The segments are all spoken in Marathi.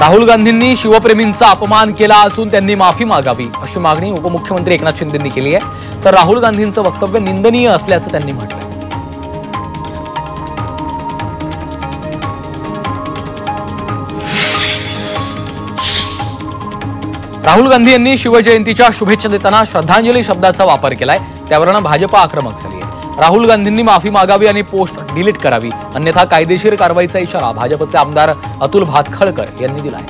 राहुल गांधींनी शिवप्रेमींचा अपमान केला असून त्यांनी माफी मागावी अशी मागणी उपमुख्यमंत्री एकनाथ शिंदेंनी केली आहे। तर राहुल गांधींचं वक्तव्य निंदनीय असल्याचं त्यांनी म्हटलंय। राहुल गांधी यांनी शिवजयंतीच्या शुभेच्छा देताना श्रद्धांजली शब्दाचा वापर केलाय, त्यावरून भाजप आक्रमक झाली आहे। राहुल गांधींनी माफी मागावी आणि पोस्ट डिलीट करावी, अन्यथा कायदेशीर कारवाईचा इशारा भाजपचे आमदार अतुल भातखळकर यांनी दिलाय।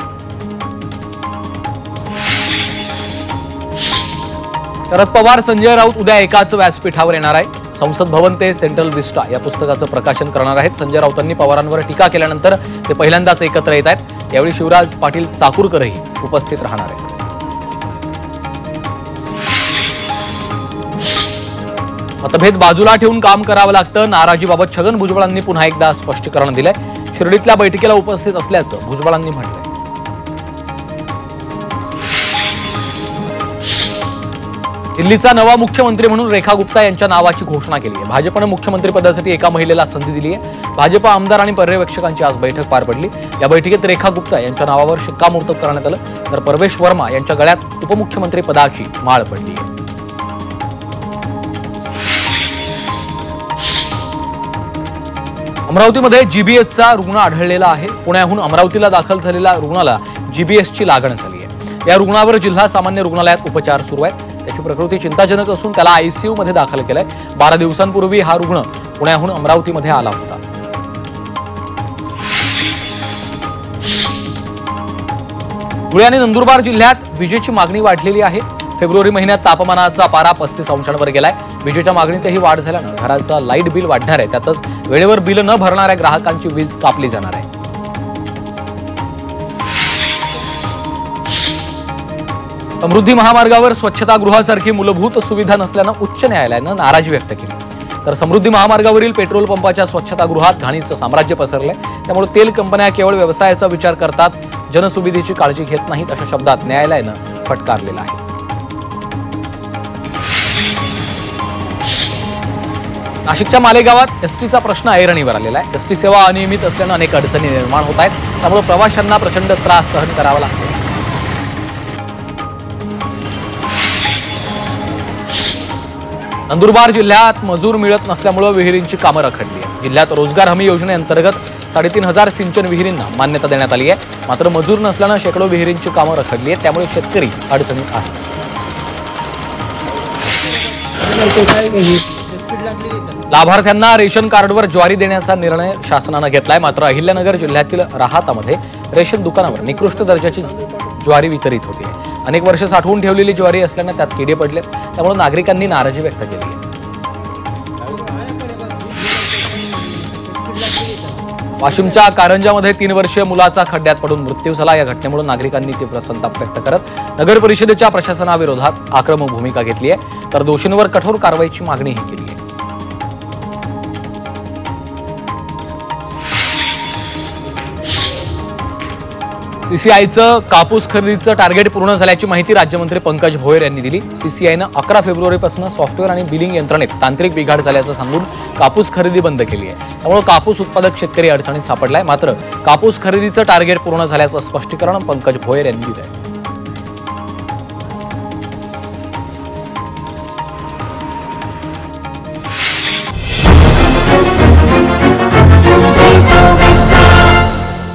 शरद पवार संजय राऊत उद्या एकाच व्यासपीठावर येणार आहे। संसद भवन ते सेंट्रल विस्टा या पुस्तकाचं प्रकाशन करणार आहेत। संजय राऊतांनी पवारांवर टीका केल्यानंतर ते पहिल्यांदाच एकत्र येत आहेत। यावेळी शिवराज पाटील चाकूरकरही उपस्थित राहणार आहेत। मतभेद बाजूला ठेवून काम करावं लागतं, नाराजीबाबत छगन भुजबळांनी पुन्हा एकदा स्पष्टीकरण दिलंय। शिर्डीतल्या बैठकीला उपस्थित असल्याचं भुजबळांनी म्हटलंय। दिल्लीचा नवा मुख्यमंत्री म्हणून रेखा गुप्ता यांच्या नावाची घोषणा केली आहे। भाजपने मुख्यमंत्री पदासाठी एका महिलेला संधी दिली आहे। भाजप आमदार आणि पर्यवेक्षकांची आज बैठक पार पडली। या बैठकीत रेखा गुप्ता यांच्या नावावर शिक्कामोर्तब करण्यात आलं, तर परवेश वर्मा यांच्या गळ्यात उपमुख्यमंत्री पदाची माळ पडली आहे। अमरावतीमध्ये जीबीएसचा रुग्ण आढळलेला आहे। पुण्याहून अमरावतीला दाखल झालेल्या रुग्णाला जीबीएसची लागण झाली आहे। या रुग्णावर जिल्हा सामान्य रुग्णालयात उपचार सुरू आहेत। त्याची प्रकृती चिंताजनक असून त्याला आयसीयू मध्ये दाखल केलंय। 12 दिवसांपूर्वी हा रुग्ण पुण्याहून अमरावतीमध्ये आला होता। धुळे आणि नंदुरबार जिल्ह्यात विजेची मागणी वाढलेली आहे। फेब्रुवारी महिन्यात तापमानाचा पारा 35 अंशांवर गेलाय। विजेच्या मागणीतही वाढ झाल्यानं घराचं लाईट बिल वाढणार आहे। त्यातच वेळेवर बिल न भरणाऱ्या ग्राहकांची वीज कापली जाणार आहे। समृद्धी महामार्गावर स्वच्छतागृहासारखी मूलभूत सुविधा नसल्यानं उच्च न्यायालयानं नाराजी व्यक्त केली। तर समृद्धी महामार्गावरील पेट्रोल पंपाच्या स्वच्छतागृहात घाणीचं साम्राज्य पसरलंय। त्यामुळे तेल कंपन्या केवळ व्यवसायाचा विचार करतात, जनसुविधेची काळजी घेत नाहीत अशा शब्दात न्यायालयानं फटकारलेलं आहे। नाशिकच्या मालेगावात एसटीचा प्रश्न ऐरणीवर आलेला आहे। एसटी सेवा अनियमित असल्यानं अनेक अडचणी निर्माण होत आहेत। त्यामुळे प्रवाशांना प्रचंड त्रास सहन करावा लागतो। नंदुरबार जिल्ह्यात मजूर मिळत नसल्यामुळे विहिरींची कामं रखडली आहेत। जिल्ह्यात रोजगार हमी योजनेअंतर्गत 3500 सिंचन विहिरींना मान्यता देण्यात आली आहे। मात्र मजूर नसल्यानं शेकडो विहिरींची कामं रखडली आहेत। त्यामुळे शेतकरी अडचणीत आहेत। लाभार्थ्यांना रेशन कार्डवर ज्वारी देण्याचा निर्णय शासनानं घेतलाय। मात्र अहिल्यानगर जिल्ह्यातील राहातामध्ये रेशन दुकानावर निकृष्ट दर्जाची ज्वारी वितरित होते। अनेक वर्ष साठवून ठेवलेली ज्वारी असल्यानं त्यात किडे पडले, त्यामुळे नागरिकांनी नाराजी व्यक्त केली आहे। वाशिमच्या कारंजामध्ये 3 वर्षीय मुलाचा खड्ड्यात पडून मृत्यू झाला। या घटनेमुळे नागरिकांनी तीव्र संताप व्यक्त करत नगर परिषदेच्या प्रशासनाविरोधात आक्रमक भूमिका घेतली आहे, तर दोषींवर कठोर कारवाईची मागणीही केली आहे। सीसीआयचं कापूस खरेदीचं टार्गेट पूर्ण झाल्याची माहिती राज्यमंत्री पंकज भोयर यांनी दिली। सीसीआयनं 11 फेब्रुवारीपासून सॉफ्टवेअर आणि बिलिंग यंत्रणेत तांत्रिक बिघाड झाल्याचं सांगून कापूस खरेदी बंद केली आहे। त्यामुळे कापूस उत्पादक शेतकरी अडचणीत सापडलाय। मात्र कापूस खरेदीचं टार्गेट पूर्ण झाल्याचं स्पष्टीकरण पंकज भोयर यांनी दिलंय।